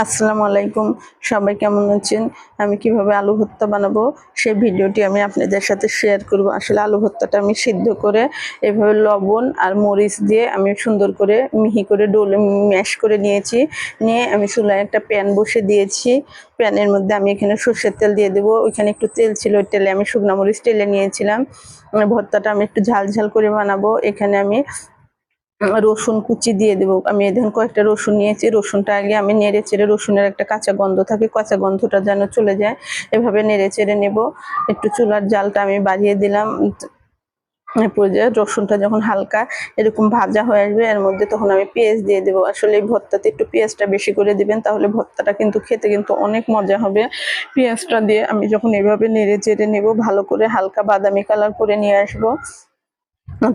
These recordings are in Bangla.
আসসালামু আলাইকুম। সবাই কেমন আছেন? আমি কিভাবে আলু ভর্তা বানাবো সেই ভিডিওটি আমি আপনাদের সাথে শেয়ার করব। আসলে আলু ভর্তাটা আমি সিদ্ধ করে এভাবে লবণ আর মরিচ দিয়ে আমি সুন্দর করে মিহি করে ডোলে ম্যাশ করে নিয়েছি। নিয়ে আমি চুলায় একটা প্যান বসে দিয়েছি। প্যানের মধ্যে আমি এখানে সর্ষের তেল দিয়ে দেবো। ওইখানে একটু তেল ছিল, ওই তেলে আমি শুকনা মরিচ টেলে নিয়েছিলাম। ভর্তাটা আমি একটু ঝাল ঝাল করে বানাবো। এখানে আমি রসুন কুচি দিয়ে দেবো। আমি এখানে কয়েকটা রসুন নিয়েছি। রসুনটা আগে আমি নেড়ে চেড়ে, রসুনের একটা কাঁচা গন্ধ থাকে, কাঁচা গন্ধটা যেন চলে যায় এভাবে নেড়ে চেড়ে নেব। একটু চুলার জালটা আমি বাড়িয়ে দিলাম। এই পর্যায়ে রসুনটা যখন হালকা এরকম ভাজা হয়ে আসবে এর মধ্যে তখন আমি পেঁয়াজ দিয়ে দেবো। আসলে এই ভর্তাতে একটু পেঁয়াজটা বেশি করে দিবেন, তাহলে ভর্তাটা কিন্তু খেতে কিন্তু অনেক মজা হবে। পেঁয়াজটা দিয়ে আমি যখন এভাবে নেড়ে চেড়ে নেব, ভালো করে হালকা বাদামি কালার করে নিয়ে আসবো,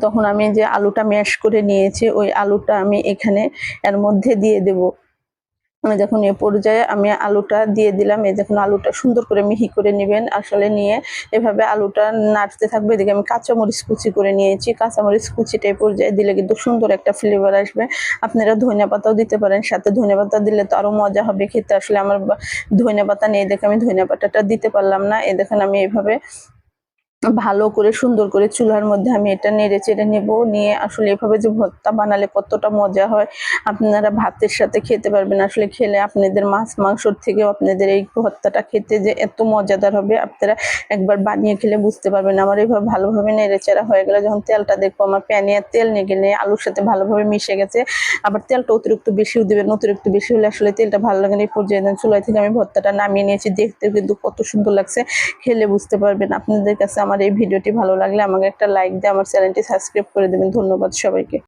তখন আমি যে আলুটা ম্যাশ করে নিয়েছি ওই আলুটা আমি এখানে এর মধ্যে দিয়ে দেব। যখন এ পর্যায়ে আমি আলুটা দিয়ে দিলাম, এই দেখুন আলুটা সুন্দর করে মিহি করে নেবেন। আসলে নিয়ে এভাবে আলুটা নাড়তে থাকবে। এদিকে আমি কাঁচামরিচ কুচি করে নিয়েছি। কাঁচামরিচ কুচিটা এই পর্যায়ে দিলে কিন্তু সুন্দর একটা ফ্লেভার আসবে। আপনারা ধনিয়া পাতাও দিতে পারেন, সাথে ধনিয়া পাতা দিলে তো আরো মজা হবে খেতে। আসলে আমার ধনিয়া পাতা নেই দেখে আমি ধনিয়া পাতাটা দিতে পারলাম না। এই দেখেন আমি এইভাবে ভালো করে সুন্দর করে চুলার মধ্যে আমি এটা নেড়ে চেড়ে নেব। নিয়ে আসলে এভাবে যে ভর্তা বানালে কতটা মজা হয়, আপনারা ভাতের সাথে খেতে পারবেন। আসলে খেলে আপনাদের মাছ মাংসর থেকেও আপনাদের এই ভর্তাটা খেতে যে এত মজাদার হবে, আপনারা একবার বানিয়ে খেলে বুঝতে পারবেন। আমার এইভাবে ভালোভাবে নেড়ে চেড়া হয়ে গেলে যখন তেলটা দেখবো আমার প্যানে তেল নিয়ে আলুর সাথে ভালোভাবে মিশে গেছে, আবার তেলটা অতিরিক্ত বেশিও দিবেন। অতিরিক্ত বেশি হলে আসলে তেলটা ভালো লাগে না। এই পর্যায়ে চুলাই থেকে আমি ভর্তাটা নামিয়ে নিয়েছি। দেখতে কিন্তু কত সুন্দর লাগছে, খেলে বুঝতে পারবেন। আপনাদের কাছে আমার এই ভিডিওটি ভালো লাগলে আমাকে একটা লাইক দিয়ে আমার চ্যানেলটি সাবস্ক্রাইব করে দেবেন। ধন্যবাদ সবাইকে।